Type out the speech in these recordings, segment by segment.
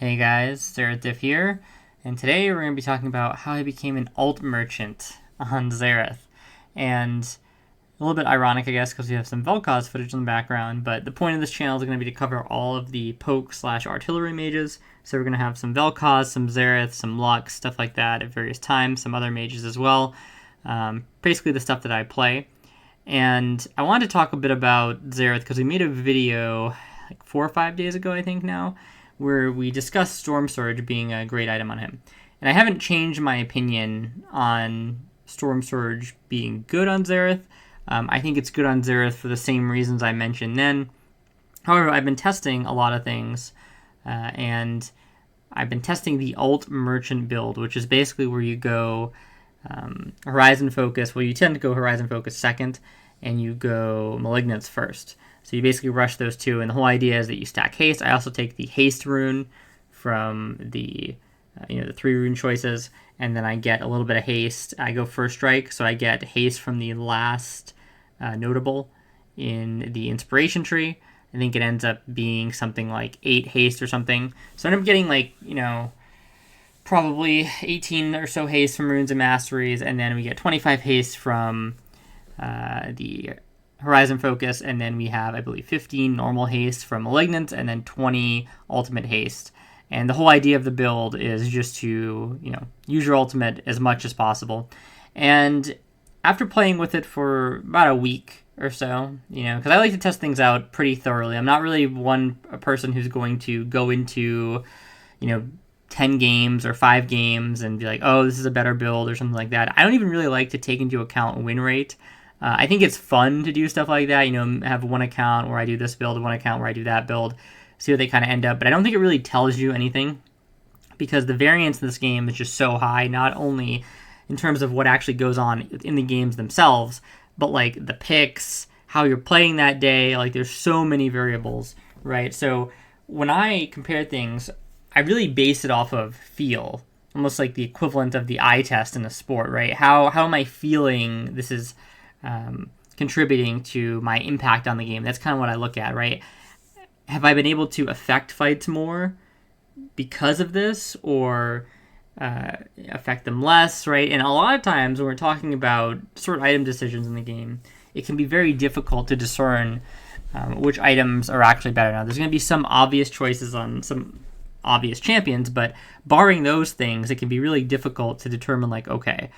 Hey guys, Xerath here, and today we're going to be talking about how I became an alt merchant on Xerath. And a little bit ironic, I guess, because we have some Vel'Koz footage in the background, but the point of this channel is going to be to cover all of the poke/artillery mages. So we're going to have some Vel'Koz, some Xerath, some Lux, stuff like that at various times, some other mages as well. Basically the stuff that I play. And I wanted to talk a bit about Xerath because we made a video like 4 or 5 days ago, I think now, where we discussed Storm Surge being a great item on him. And I haven't changed my opinion on Storm Surge being good on Xerath. I think it's good on Xerath for the same reasons I mentioned then. However, I've been testing a lot of things, and I've been testing the alt merchant build, which is basically where you go Horizon Focus. Well, you tend to go Horizon Focus second, and you go Malignance first. So you basically rush those two, and the whole idea is that you stack haste. I also take the haste rune from the the 3 rune choices, and then I get a little bit of haste. I go first strike, so I get haste from the last notable in the inspiration tree. I think it ends up being something like 8 haste or something. So I end up getting probably 18 or so haste from runes and masteries, and then we get 25 haste from the Horizon Focus, and then we have, I believe, 15 normal haste from Malignant, and then 20 ultimate haste. And the whole idea of the build is just to, use your ultimate as much as possible. And after playing with it for about a week or so, because I like to test things out pretty thoroughly. I'm not really a person who's going to go into, 10 games or 5 games and be like, oh, this is a better build or something like that. I don't even really like to take into account win rate. I think it's fun to do stuff like that, have one account where I do this build, one account where I do that build, see where they kind of end up. But I don't think it really tells you anything because the variance in this game is just so high, not only in terms of what actually goes on in the games themselves, but like the picks, how you're playing that day. Like there's so many variables, right? So when I compare things, I really base it off of feel, almost like the equivalent of the eye test in a sport, right? How am I feeling this is contributing to my impact on the game? That's kind of what I look at, right? Have I been able to affect fights more because of this, or affect them less, right? And a lot of times when we're talking about certain item decisions in the game, it can be very difficult to discern which items are actually better. Now, there's going to be some obvious choices on some obvious champions, but barring those things, it can be really difficult to determine, like, okay,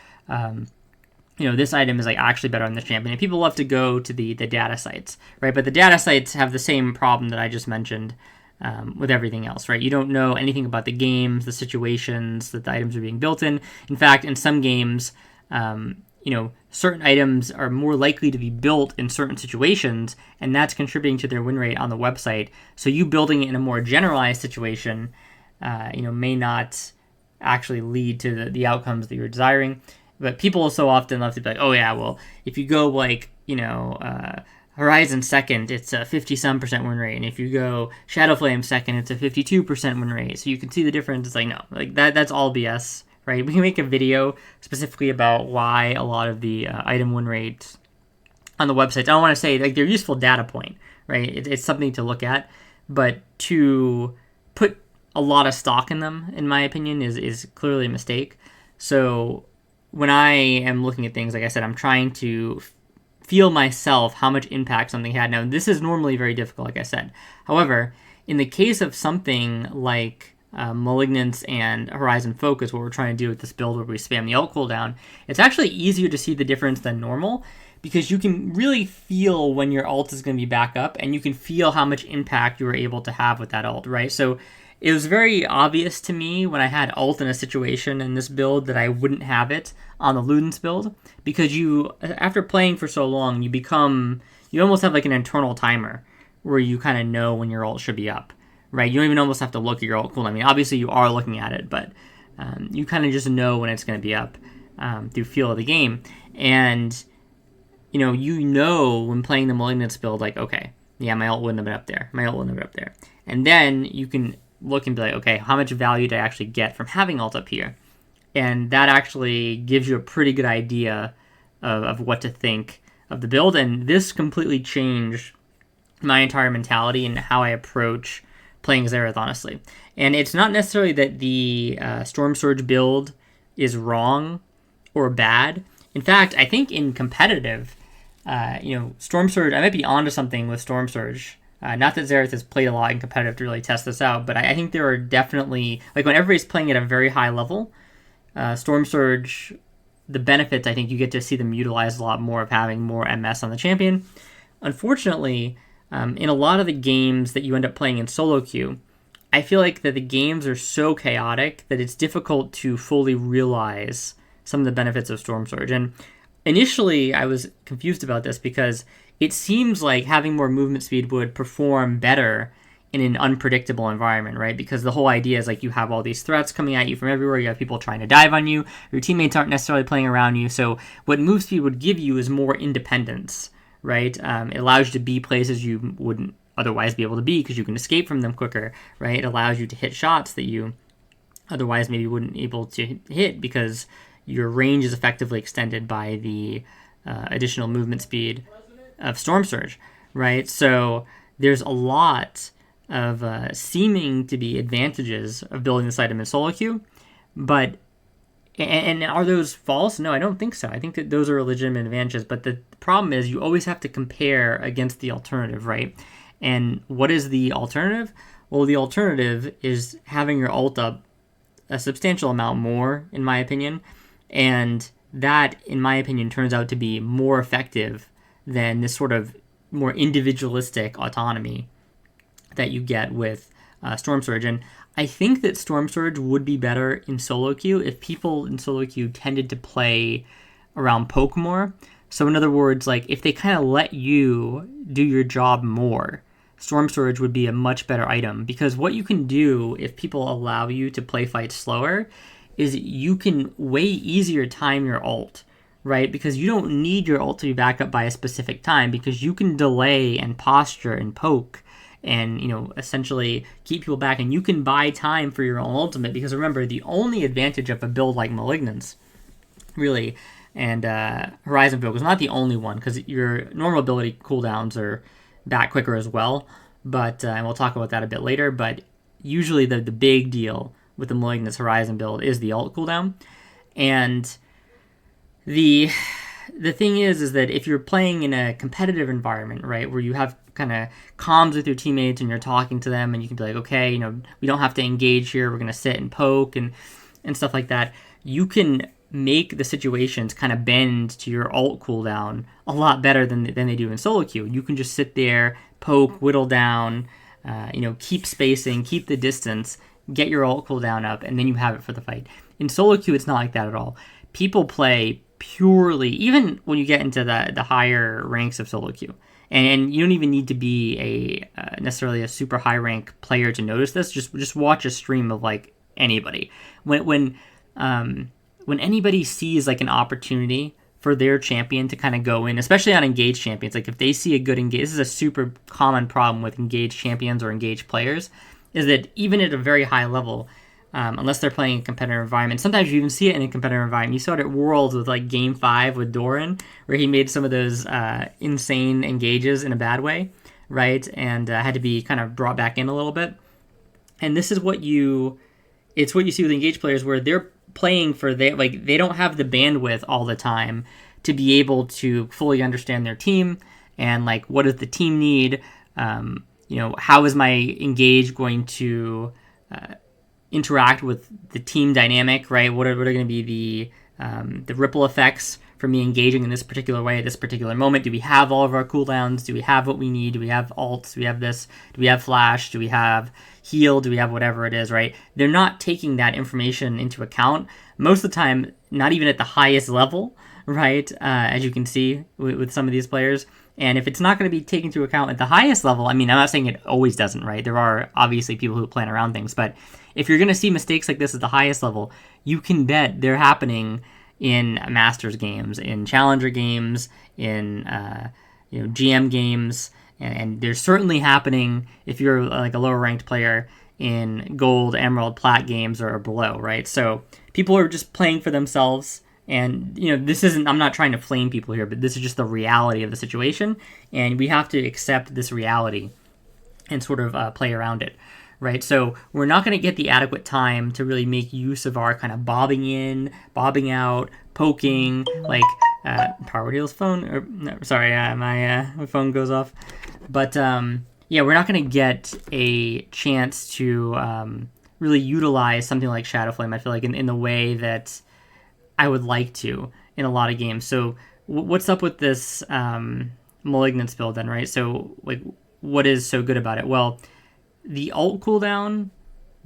this item is like actually better on this champion. And people love to go to the data sites, right? But the data sites have the same problem that I just mentioned with everything else, right? You don't know anything about the games, the situations that the items are being built in. In fact, in some games, certain items are more likely to be built in certain situations, and that's contributing to their win rate on the website. So you building it in a more generalized situation, may not actually lead to the outcomes that you're desiring. But people so often love to be like, oh yeah, well, if you go Horizon second, it's a 50-some% win rate. And if you go Shadowflame second, it's a 52% win rate. So you can see the difference. It's like, no, like that's all BS, right? We can make a video specifically about why a lot of the item win rates on the websites, I don't want to say, like, they're useful data point, right? It's something to look at. But to put a lot of stock in them, in my opinion, is clearly a mistake. So when I am looking at things, like I said, I'm trying to feel myself how much impact something had. Now, this is normally very difficult, like I said. However, in the case of something like Malignance and Horizon Focus, what we're trying to do with this build where we spam the ult cooldown, it's actually easier to see the difference than normal because you can really feel when your ult is going to be back up, and you can feel how much impact you were able to have with that ult, right? So it was very obvious to me when I had ult in a situation in this build that I wouldn't have it on the Ludens build, because after playing for so long, you almost have like an internal timer where you kind of know when your ult should be up, right? You don't even almost have to look at your ult cooldown. I mean, obviously you are looking at it, but you kind of just know when it's going to be up through feel of the game. And, when playing the Malignance build, like, okay, yeah, my ult wouldn't have been up there. My ult wouldn't have been up there. And then you can look and be like, okay, how much value did I actually get from having ult up here? And that actually gives you a pretty good idea of what to think of the build. And this completely changed my entire mentality and how I approach playing Xerath, honestly. And it's not necessarily that the Storm Surge build is wrong or bad. In fact, I think in competitive, Storm Surge, I might be onto something with Storm Surge. Not that Xerath has played a lot in competitive to really test this out, but I think there are definitely, like when everybody's playing at a very high level, Storm Surge, the benefits, I think you get to see them utilized a lot more of having more MS on the champion. Unfortunately, in a lot of the games that you end up playing in solo queue, I feel like that the games are so chaotic that it's difficult to fully realize some of the benefits of Storm Surge. And initially, I was confused about this because it seems like having more movement speed would perform better in an unpredictable environment, right? Because the whole idea is like you have all these threats coming at you from everywhere. You have people trying to dive on you. Your teammates aren't necessarily playing around you. So what move speed would give you is more independence, right? It allows you to be places you wouldn't otherwise be able to be because you can escape from them quicker, right? It allows you to hit shots that you otherwise maybe wouldn't be able to hit because your range is effectively extended by the additional movement speed of Storm Surge, right? So there's a lot of seeming to be advantages of building this item in solo queue, but and are those false? No, I don't think so. I think that those are legitimate advantages, but the problem is you always have to compare against the alternative, right? And what is the alternative? Well, the alternative is having your ult up a substantial amount more, in my opinion, and that, in my opinion, turns out to be more effective than this sort of more individualistic autonomy that you get with Storm Surge. And I think that Storm Surge would be better in solo queue if people in solo queue tended to play around poke more. So in other words, like if they kind of let you do your job more, Storm Surge would be a much better item, because what you can do if people allow you to play fights slower is you can way easier time your ult, right? Because you don't need your ult to be back up by a specific time, because you can delay and posture and poke and, essentially keep people back, and you can buy time for your own ultimate. Because remember, the only advantage of a build like Malignance, really, and Horizon Focus, not the only one, because your normal ability cooldowns are back quicker as well, but and we'll talk about that a bit later, but usually the big deal with the Malignance Horizon build is the ult cooldown. And the thing is that if you're playing in a competitive environment, right, where you have kind of comms with your teammates and you're talking to them, and you can be like, okay, we don't have to engage here, we're going to sit and poke and stuff like that, you can make the situations kind of bend to your ult cooldown a lot better than they do in solo queue. You can just sit there, poke, whittle down, keep spacing, keep the distance, get your ult cooldown up, and then you have it for the fight. In solo queue, it's not like that at all. People play purely, even when you get into the higher ranks of solo queue, and you don't even need to be necessarily a super high rank player to notice this. Just watch a stream of like anybody. When anybody sees like an opportunity for their champion to kind of go in, especially on engaged champions, like if they see a good engage, this is a super common problem with engaged champions or engaged players, is that even at a very high level, unless they're playing in a competitive environment, sometimes you even see it in a competitive environment. You saw it at Worlds with like Game 5 with Doran, where he made some of those insane engages in a bad way, right? And had to be kind of brought back in a little bit. And this is it's what you see with engaged players, where they're playing they don't have the bandwidth all the time to be able to fully understand their team and like what does the team need. How is my engage going to interact with the team dynamic, right? What are going to be the ripple effects for me engaging in this particular way at this particular moment? Do we have all of our cooldowns? Do we have what we need? Do we have ults? Do we have this? Do we have flash? Do we have heal? Do we have whatever it is, right? They're not taking that information into account most of the time, not even at the highest level, right? As you can see with some of these players. And if it's not going to be taken into account at the highest level, I mean, I'm not saying it always doesn't, right? There are obviously people who plan around things, but if you're going to see mistakes like this at the highest level, you can bet they're happening in Masters games, in Challenger games, in GM games, and they're certainly happening if you're like a lower ranked player in Gold, Emerald, Plat games or below, right? So people are just playing for themselves. And, this isn't, I'm not trying to flame people here, but this is just the reality of the situation. And we have to accept this reality and sort of play around it, right? So we're not going to get the adequate time to really make use of our kind of bobbing in, bobbing out, poking, like Power Wheel's phone. Or, no, sorry, my phone goes off. But yeah, we're not going to get a chance to really utilize something like Shadow Flame, I feel like, in the way that I would like to in a lot of games. So what's up with this Malignance build then, right? So like, what is so good about it? Well, the ult cooldown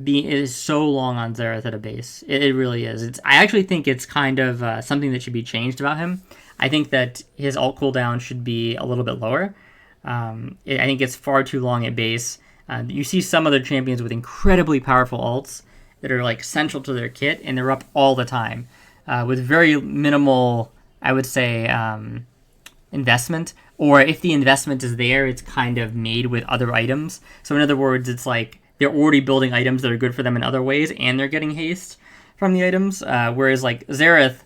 is so long on Xerath at a base. It really is. I actually think it's kind of something that should be changed about him. I think that his ult cooldown should be a little bit lower. I think it's far too long at base. You see some other champions with incredibly powerful ults that are like central to their kit, and they're up all the time with very minimal, I would say, investment. Or if the investment is there, it's kind of made with other items. So in other words, it's like they're already building items that are good for them in other ways, and they're getting haste from the items. Whereas like Xerath,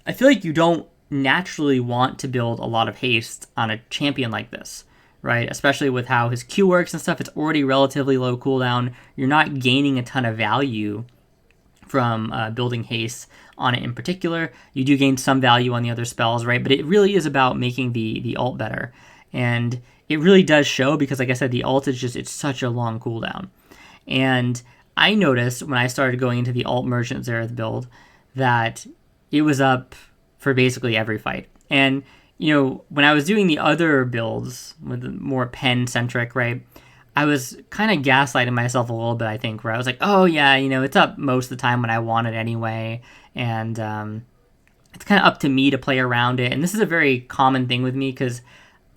I feel like you don't naturally want to build a lot of haste on a champion like this, right? Especially with how his Q works and stuff. It's already relatively low cooldown. You're not gaining a ton of value from building haste on it in particular. You do gain some value on the other spells, right? But it really is about making the ult better. And it really does show because, like I said, the ult is just, it's such a long cooldown. And I noticed when I started going into the ult Merchant Xerath build that it was up for basically every fight. And, you know, when I was doing the other builds with the more pen-centric, right, I was kind of gaslighting myself a little bit, I think, where I was like, oh, yeah, you know, it's up most of the time when I want it anyway, and it's kind of up to me to play around it. And this is a very common thing with me because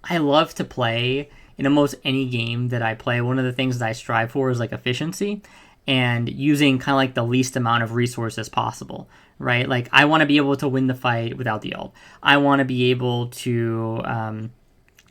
I love to play in almost any game that I play. One of the things that I strive for is, like, efficiency and using kind of, like, the least amount of resources possible, right? Like, I want to be able to win the fight without the ult. I want to be able to...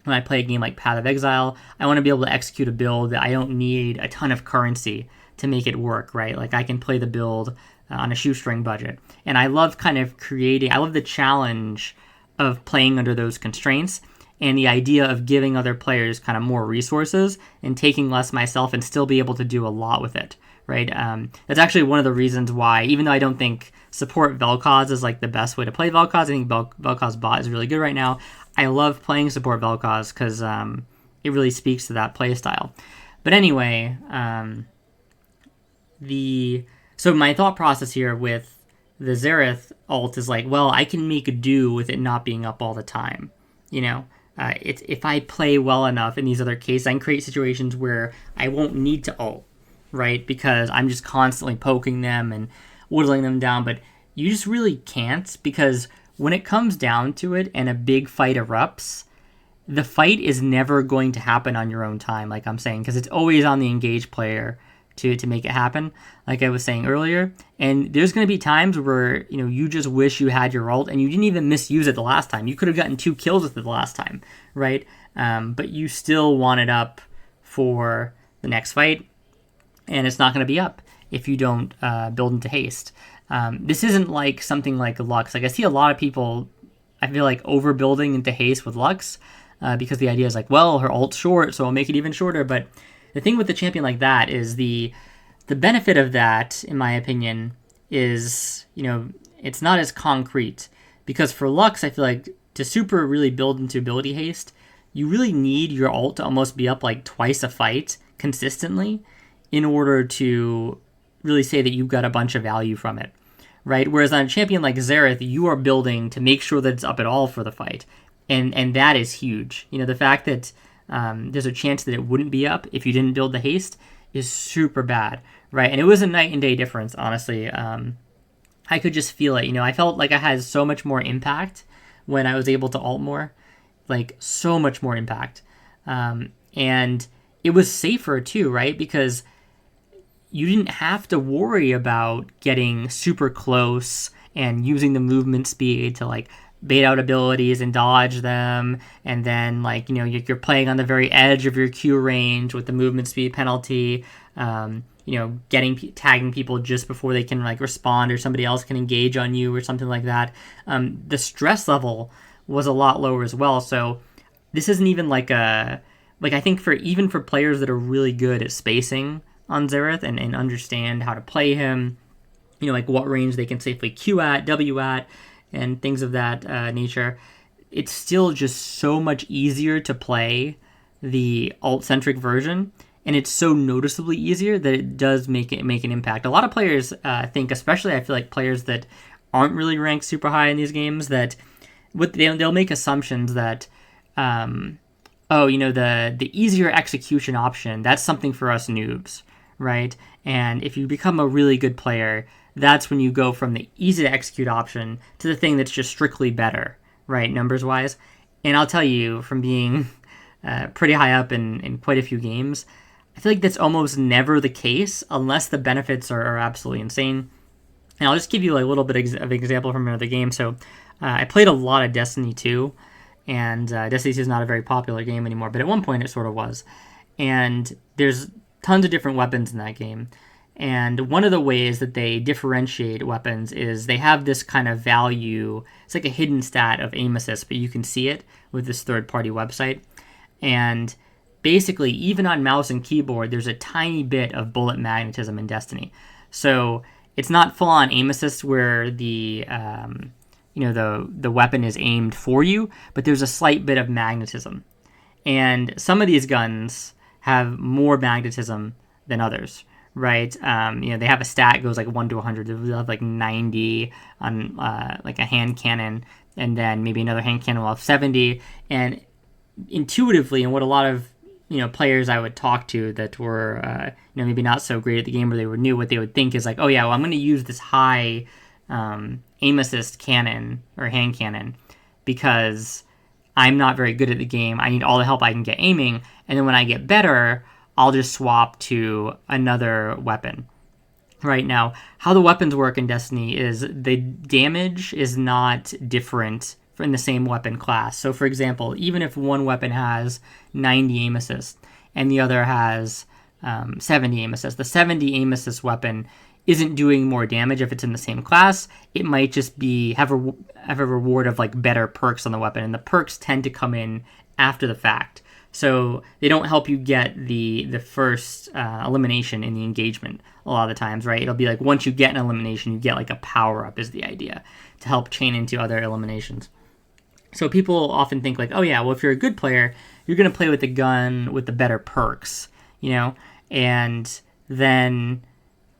when I play a game like Path of Exile, I want to be able to execute a build that I don't need a ton of currency to make it work, right? Like I can play the build on a shoestring budget. And I love kind of I love the challenge of playing under those constraints and the idea of giving other players kind of more resources and taking less myself and still be able to do a lot with it, right? That's actually one of the reasons why, even though I don't think support Vel'Koz is like the best way to play Vel'Koz, I think Vel'Koz bot is really good right now. I love playing support Vel'Koz because it really speaks to that play style. But anyway, so my thought process here with the Xerath ult is like, well, I can make do with it not being up all the time. You know, if I play well enough in these other cases, I can create situations where I won't need to ult, right? Because I'm just constantly poking them and whittling them down. But you just really can't, because when it comes down to it and a big fight erupts, the fight is never going to happen on your own time, like I'm saying, because it's always on the engaged player to make it happen, like I was saying earlier. And there's going to be times where, you know, you just wish you had your ult and you didn't even misuse it the last time. You could have gotten 2 kills with it the last time, right? But you still want it up for the next fight, and it's not going to be up if you don't build into haste. This isn't like something like Lux. Like I see a lot of people, I feel like, overbuilding into haste with Lux because the idea is like, well, her ult's short, so I'll make it even shorter. But the thing with the champion like that is the benefit of that, in my opinion, is, you know, it's not as concrete. Because for Lux, I feel like to super really build into ability haste, you really need your ult to almost be up like twice a fight consistently in order to really say that you got a bunch of value from it, right? Whereas on a champion like Xerath, you are building to make sure that it's up at all for the fight, and that is huge. You know, the fact that there's a chance that it wouldn't be up if you didn't build the haste is super bad, right? And it was a night and day difference, honestly. I could just feel it. You know, I felt like I had so much more impact when I was able to ult more, like so much more impact, and it was safer too, right? Because you didn't have to worry about getting super close and using the movement speed to like bait out abilities and dodge them. And then, like, you know, you're playing on the very edge of your Q range with the movement speed penalty, you know, tagging people just before they can like respond or somebody else can engage on you or something like that. The stress level was a lot lower as well. So this isn't even like I think for players that are really good at spacing on Xerath and understand how to play him, like what range they can safely Q at, W at, and things of that nature, it's still just so much easier to play the alt-centric version, and it's so noticeably easier that it does make an impact. A lot of players think, especially I feel like players that aren't really ranked super high in these games, that they'll make assumptions that, the easier execution option, that's something for us noobs, right? And if you become a really good player, that's when you go from the easy to execute option to the thing that's just strictly better, right, numbers-wise. And I'll tell you, from being pretty high up in quite a few games, I feel like that's almost never the case unless the benefits are absolutely insane. And I'll just give you a little bit of example from another game. So I played a lot of Destiny 2, and Destiny 2 is not a very popular game anymore, but at one point it sort of was. And there's tons of different weapons in that game. And one of the ways that they differentiate weapons is they have this kind of value. It's like a hidden stat of aim assist, but you can see it with this third-party website. And basically, even on mouse and keyboard, there's a tiny bit of bullet magnetism in Destiny. So it's not full-on aim assist where the weapon is aimed for you, but there's a slight bit of magnetism. And some of these guns have more magnetism than others, right? They have a stat goes like 1 to 100. They'll have like 90 on like a hand cannon, and then maybe another hand cannon will have 70. And intuitively, and what a lot of players I would talk to that were maybe not so great at the game or they were new, what they would think is like, oh yeah, well, I'm going to use this high aim assist cannon or hand cannon because I'm not very good at the game. I need all the help I can get aiming, and then when I get better, I'll just swap to another weapon. Right now, how the weapons work in Destiny is the damage is not different in the same weapon class. So for example, even if one weapon has 90 aim assist and the other has 70 aim assist, the 70 aim assist weapon isn't doing more damage if it's in the same class. It might just be have a reward of like better perks on the weapon, and the perks tend to come in after the fact. So they don't help you get the first elimination in the engagement a lot of the times, right? It'll be like once you get an elimination, you get like a power-up is the idea to help chain into other eliminations. So people often think like, oh yeah, well if you're a good player, you're going to play with the gun with the better perks, and then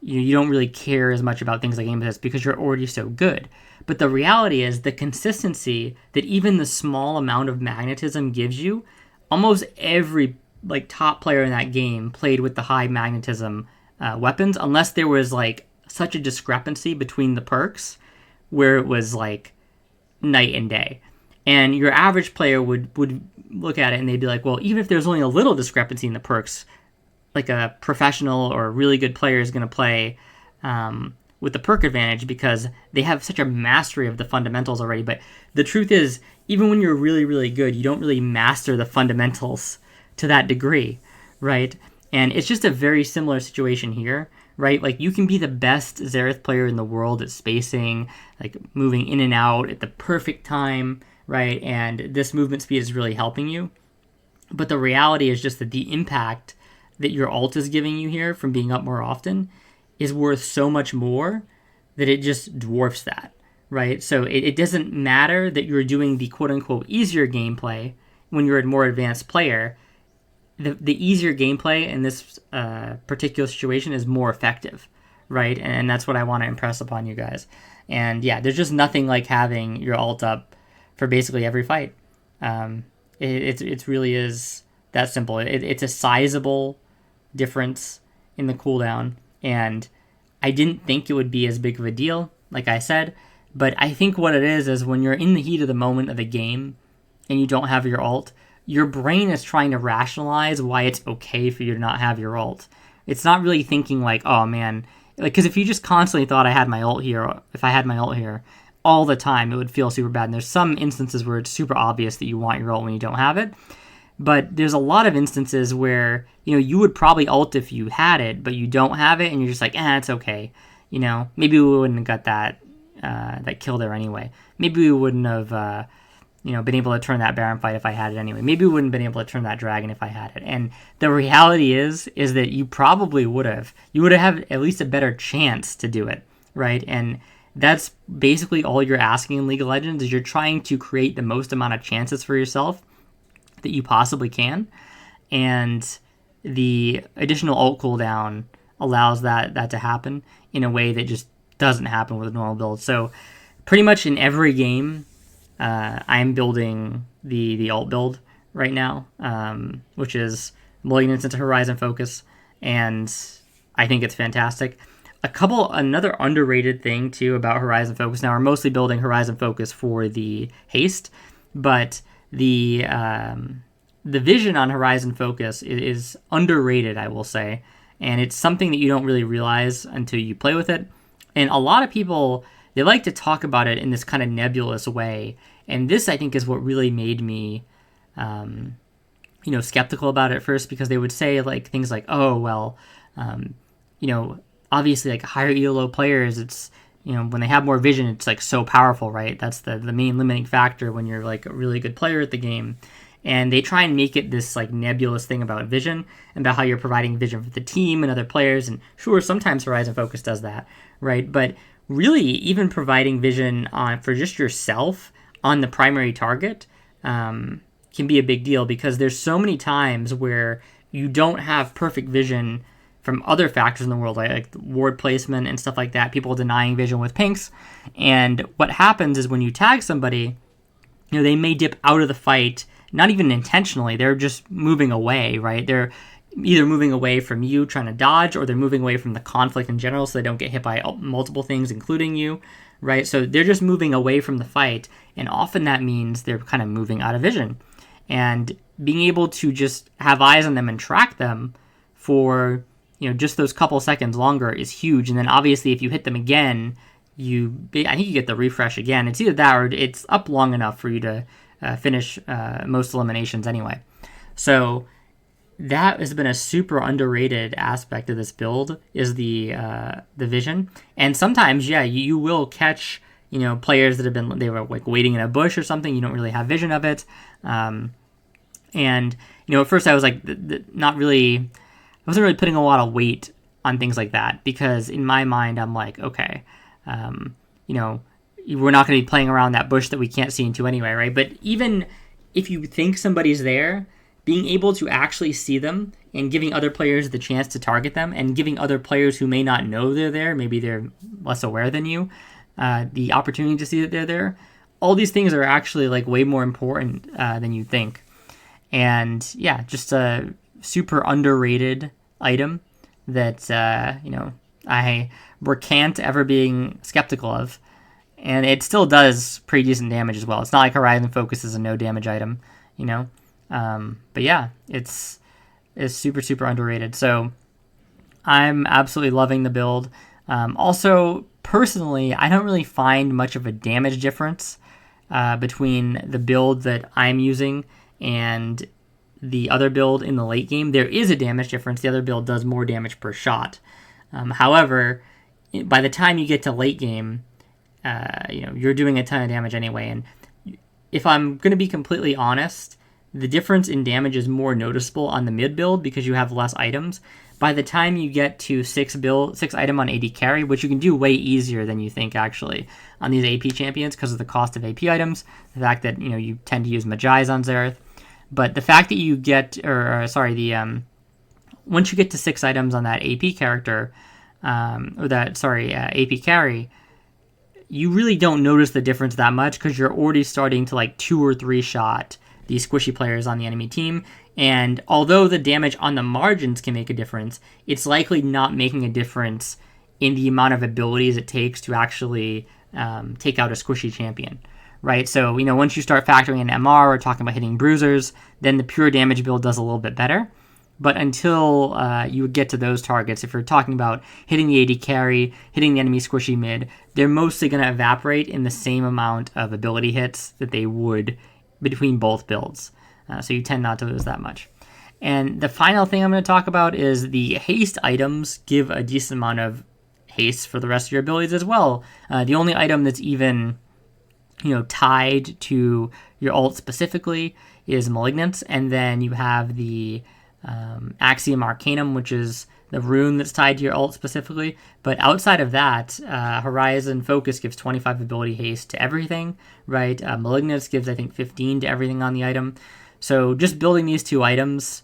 you don't really care as much about things like aim assist because you're already so good. But the reality is the consistency that even the small amount of magnetism gives you, almost every like top player in that game played with the high magnetism weapons, unless there was like such a discrepancy between the perks where it was like night and day. And your average player would look at it and they'd be like, well, even if there's only a little discrepancy in the perks, like a professional or a really good player is going to play with the perk advantage because they have such a mastery of the fundamentals already. But the truth is, even when you're really, really good, you don't really master the fundamentals to that degree, right? And it's just a very similar situation here, right? Like you can be the best Xerath player in the world at spacing, like moving in and out at the perfect time, right? And this movement speed is really helping you. But the reality is just that the impact that your ult is giving you here from being up more often is worth so much more that it just dwarfs that, right? So it doesn't matter that you're doing the quote-unquote easier gameplay when you're a more advanced player. The easier gameplay in this particular situation is more effective, right? And that's what I want to impress upon you guys. And yeah, there's just nothing like having your ult up for basically every fight. It really is that simple. It's a sizable difference in the cooldown, and I didn't think it would be as big of a deal, like I said, but I think what it is when you're in the heat of the moment of the game and you don't have your ult, your brain is trying to rationalize why it's okay for you to not have your ult. It's not really thinking like, oh man, like, because if you just constantly thought I had my ult here, if I had my ult here all the time, it would feel super bad. And there's some instances where it's super obvious that you want your ult when you don't have it. But there's a lot of instances where, you would probably ult if you had it, but you don't have it, and you're just like, it's okay. Maybe we wouldn't have got that kill there anyway. Maybe we wouldn't have, been able to turn that Baron fight if I had it anyway. Maybe we wouldn't have been able to turn that Dragon if I had it. And the reality is that you probably would have. You would have had at least a better chance to do it, right? And that's basically all you're asking in League of Legends, is you're trying to create the most amount of chances for yourself that you possibly can. And the additional ult cooldown allows that to happen in a way that just doesn't happen with a normal build. So pretty much in every game, I'm building the ult build right now, which is Malignance into Horizon Focus, and I think it's fantastic. Another underrated thing too about Horizon Focus. Now we're mostly building Horizon Focus for the haste, but the vision on Horizon Focus is underrated, I will say, and it's something that you don't really realize until you play with it. And a lot of people, they like to talk about it in this kind of nebulous way, and this I think is what really made me, skeptical about it at first, because they would say like things like, oh well, obviously like higher ELO players, it's when they have more vision, it's like so powerful, right? That's the main limiting factor when you're like a really good player at the game. And they try and make it this like nebulous thing about vision and about how you're providing vision for the team and other players. And sure, sometimes Horizon Focus does that, right? But really, even providing vision for just yourself on the primary target can be a big deal, because there's so many times where you don't have perfect vision from other factors in the world, like ward placement and stuff like that, people denying vision with pinks. And what happens is when you tag somebody, they may dip out of the fight, not even intentionally, they're just moving away, right? They're either moving away from you trying to dodge, or they're moving away from the conflict in general so they don't get hit by multiple things, including you, right? So they're just moving away from the fight, and often that means they're kind of moving out of vision. And being able to just have eyes on them and track them for just those couple seconds longer is huge. And then obviously if you hit them again, I think you get the refresh again. It's either that or it's up long enough for you to finish most eliminations anyway. So that has been a super underrated aspect of this build, is the vision. And sometimes, you will catch players that they were like waiting in a bush or something. You don't really have vision of it. And at first I was like I wasn't really putting a lot of weight on things like that, because in my mind I'm like, okay, we're not going to be playing around that bush that we can't see into anyway, right? But even if you think somebody's there, being able to actually see them and giving other players the chance to target them, and giving other players who may not know they're there, maybe they're less aware than you, the opportunity to see that they're there, all these things are actually like way more important than you think. And yeah, just a super underrated item that I recant ever being skeptical of, and it still does pretty decent damage as well. It's not like Horizon Focus is a no damage item, but yeah, it's super underrated. So I'm absolutely loving the build. Also, personally, I don't really find much of a damage difference between the build that I'm using and the other build in the late game. There is a damage difference. The other build does more damage per shot. However, by the time you get to late game, you're doing a ton of damage anyway. And if I'm going to be completely honest, the difference in damage is more noticeable on the mid build because you have less items. By the time you get to 6 item on AD carry, which you can do way easier than you think actually on these AP champions because of the cost of AP items, the fact that you tend to use Magi's on Xerath. But the fact that you get, once you get to 6 items on that AP character, AP carry, you really don't notice the difference that much because you're already starting to like 2 or 3 shot these squishy players on the enemy team. And although the damage on the margins can make a difference, it's likely not making a difference in the amount of abilities it takes to actually take out a squishy champion. Right, so once you start factoring in MR or talking about hitting bruisers, then the pure damage build does a little bit better. But until you get to those targets, if you're talking about hitting the AD carry, hitting the enemy squishy mid, they're mostly going to evaporate in the same amount of ability hits that they would between both builds. So you tend not to lose that much. And the final thing I'm going to talk about is the haste items give a decent amount of haste for the rest of your abilities as well. The only item that's even tied to your ult specifically is Malignance, and then you have the Axiom Arcanum, which is the rune that's tied to your ult specifically. But outside of that, Horizon Focus gives 25 ability haste to everything, right? Malignance gives, I think, 15 to everything on the item. So just building these two items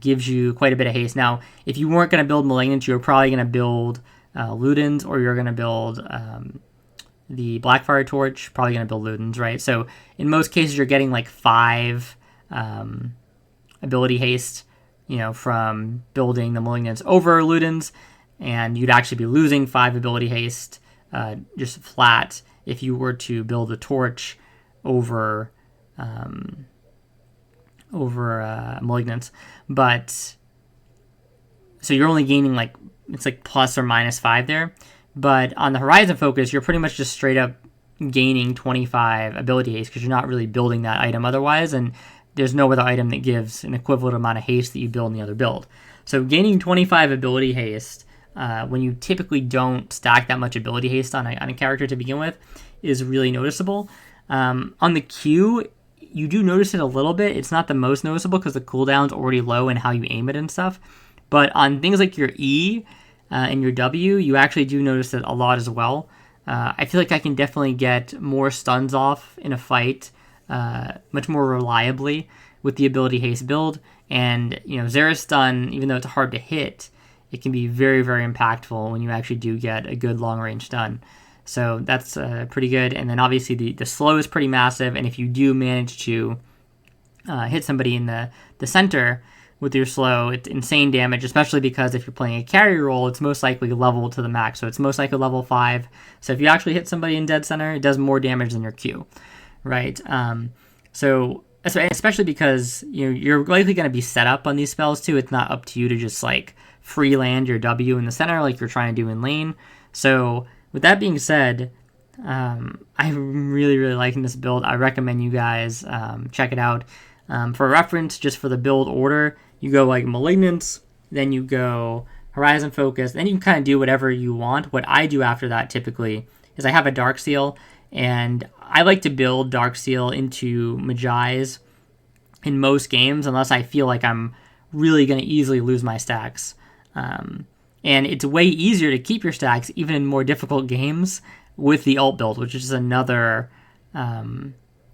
gives you quite a bit of haste. Now, if you weren't going to build Malignance, you were probably going to build Ludens, or you're going to build the Blackfire Torch, probably going to build Ludens, right? So in most cases, you're getting like 5 ability haste, from building the Malignance over Ludens, and you'd actually be losing 5 ability haste just flat if you were to build a Torch over Malignance. But so you're only gaining it's plus or minus 5 there. But on the Horizon Focus, you're pretty much just straight up gaining 25 ability haste because you're not really building that item otherwise, and there's no other item that gives an equivalent amount of haste that you build in the other build. So gaining 25 ability haste when you typically don't stack that much ability haste on a character to begin with is really noticeable. On the Q, you do notice it a little bit. It's not the most noticeable because the cooldown's already low and how you aim it and stuff. But on things like your E and your W, you actually do notice it a lot as well. I feel like I can definitely get more stuns off in a fight much more reliably with the ability haste build. And, Xerath stun, even though it's hard to hit, it can be very, very impactful when you actually do get a good long-range stun. So that's pretty good. And then obviously the slow is pretty massive, and if you do manage to hit somebody in the center with your slow, it's insane damage, especially because if you're playing a carry role, it's most likely level to the max. So it's most likely level 5. So if you actually hit somebody in dead center, it does more damage than your Q, right? So especially because you're likely going to be set up on these spells too. It's not up to you to just free land your W in the center like you're trying to do in lane. So with that being said, I'm really, really liking this build. I recommend you guys check it out. For reference, just for the build order, you go Malignance, then you go Horizon Focus, then you can kind of do whatever you want. What I do after that typically is I have a Dark Seal, and I like to build Dark Seal into Magi's in most games unless I feel like I'm really going to easily lose my stacks. And it's way easier to keep your stacks even in more difficult games with the ult build, which is another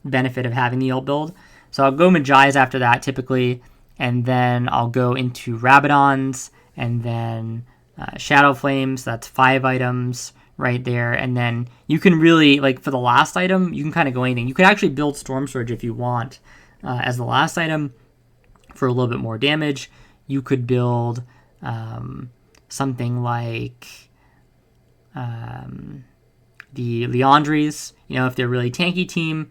benefit of having the ult build. So I'll go Magi's after that typically, and then I'll go into Rabadons, and then Shadow Flames. That's 5 items right there. And then you can really, for the last item, you can kind of go anything. You could actually build Storm Surge if you want as the last item for a little bit more damage. You could build something like the Leandries, if they're a really tanky team.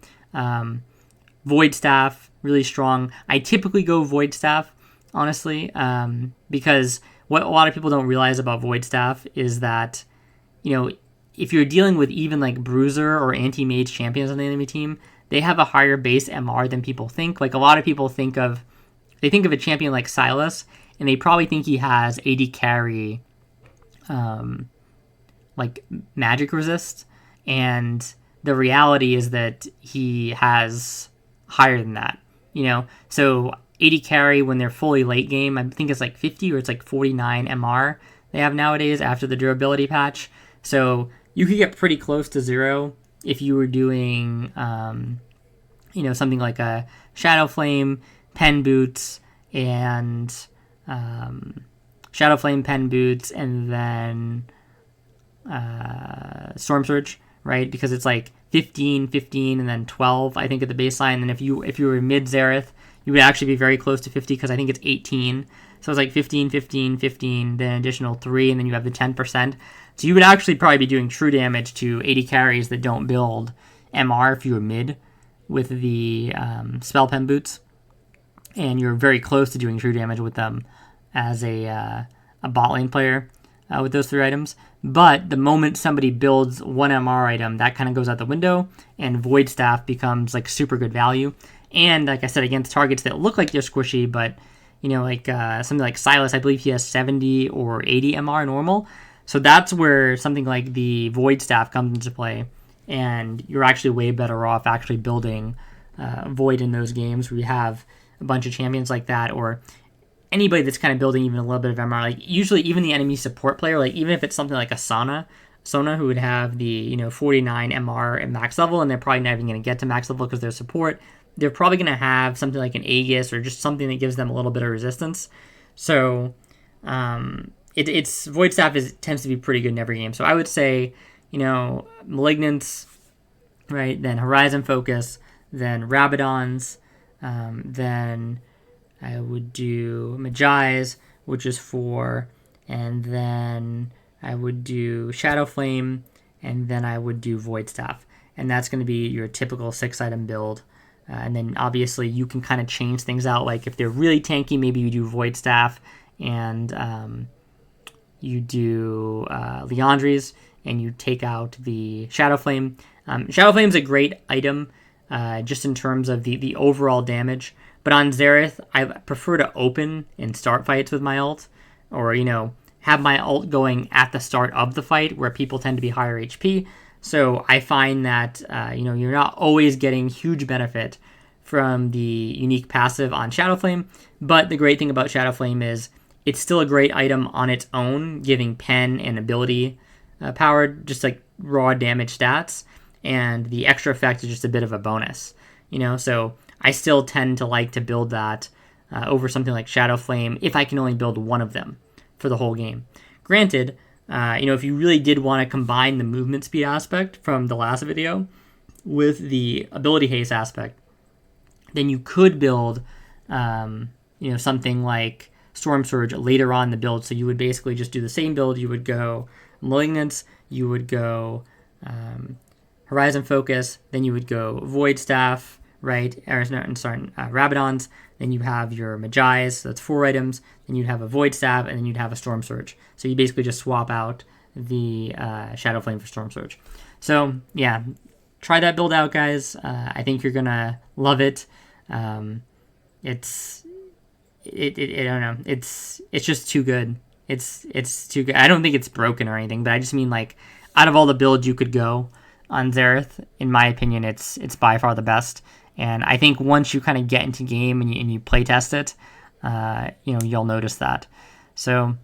Void Staff, really strong. I typically go Void Staff, honestly, because what a lot of people don't realize about Void Staff is that, if you're dealing with even Bruiser or anti-mage champions on the enemy team, they have a higher base MR than people think. A lot of people think of a champion like Sylas, and they probably think he has AD carry, magic resist, and the reality is that he has higher than that, So AD carry, when they're fully late game, I think it's 50 or it's 49 MR they have nowadays after the durability patch. So you could get pretty close to 0 if you were doing, something like a Shadow Flame, Pen Boots, and Shadow Flame, Pen Boots, and then Storm Surge, right? Because it's 15, 15, and then 12, I think, at the baseline. And if you were mid Xerath, you would actually be very close to 50 because I think it's 18. So it's 15, 15, 15, then additional 3, and then you have the 10%. So you would actually probably be doing true damage to 80 carries that don't build MR if you were mid with the Spell Pen Boots. And you're very close to doing true damage with them as a bot lane player with those 3 items. But the moment somebody builds one MR item, that kind of goes out the window, and Void Staff becomes super good value. And like I said, against targets that look like they're squishy, but something like Sylas, I believe he has 70 or 80 MR normal. So that's where something like the Void Staff comes into play, and you're actually way better off actually building Void in those games where you have a bunch of champions like that, or anybody that's kind of building even a little bit of MR. Like usually even the enemy support player, like even if it's something like a Sona who would have the 49 MR at max level, and they're probably not even going to get to max level because they're support, they're probably going to have something like an Aegis or just something that gives them a little bit of resistance. So it's Void Staff tends to be pretty good in every game. So I would say, Malignance, right? Then Horizon Focus, then Rabadons, then I would do Magi's, which is 4, and then I would do Shadow Flame, and then I would do Void Staff. And that's going to be your typical 6-item build. And then obviously you can kind of change things out. Like if they're really tanky, maybe you do Void Staff and you do Liandry's, and you take out the Shadow Flame. Shadow Flame is a great item just in terms of the overall damage. But on Xerath, I prefer to open and start fights with my ult, or, have my ult going at the start of the fight where people tend to be higher HP. So I find that, you're not always getting huge benefit from the unique passive on Shadow Flame. But the great thing about Shadow Flame is it's still a great item on its own, giving pen and ability powered, just like raw damage stats. And the extra effect is just a bit of a bonus, so I still tend to like to build that over something like Shadow Flame if I can only build one of them for the whole game. Granted, if you really did want to combine the movement speed aspect from the last video with the ability haste aspect, then you could build, something like Storm Surge later on in the build. So you would basically just do the same build. You would go Malignance, you would go Horizon Focus, then you would go Void Staff, right? Rabadons. Then you have your Magi's, so that's 4 items. Then you'd have a Void Staff, and then you'd have a Storm Surge. So you basically just swap out the Shadow Flame for Storm Surge. So yeah, try that build out, guys. I think you're gonna love it. I don't know. It's just too good. It's too good. I don't think it's broken or anything, but I just mean like out of all the builds you could go on Xerath, in my opinion, it's by far the best. And I think once you kind of get into game and you play test it, you'll notice that. So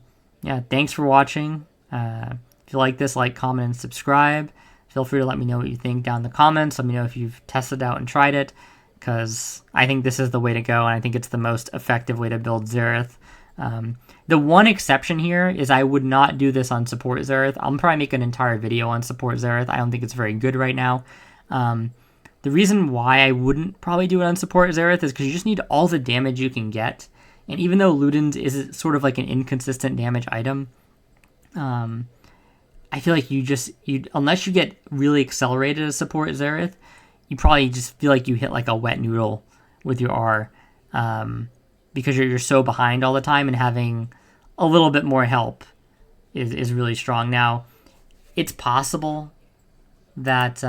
yeah, thanks for watching. If you like this, like, comment, and subscribe. Feel free to let me know what you think down in the comments. Let me know if you've tested out and tried it, because I think this is the way to go, and I think it's the most effective way to build Xerath. The one exception here is I would not do this on support Xerath. I'll probably make an entire video on support Xerath. I don't think it's very good right now. The reason why I wouldn't probably do it on support Xerath is because you just need all the damage you can get. And even though Luden's is sort of like an inconsistent damage item, I feel like unless you get really accelerated as support Xerath, you probably just feel like you hit like a wet noodle with your R, because you're so behind all the time, and having a little bit more help is really strong. Now, it's possible that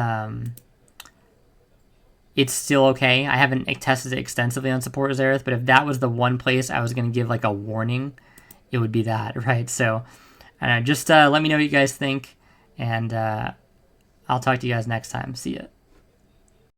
it's still okay. I haven't tested it extensively on support Xerath, but if that was the one place I was going to give like a warning, it would be that, right? So, I don't know, just let me know what you guys think, and I'll talk to you guys next time. See ya.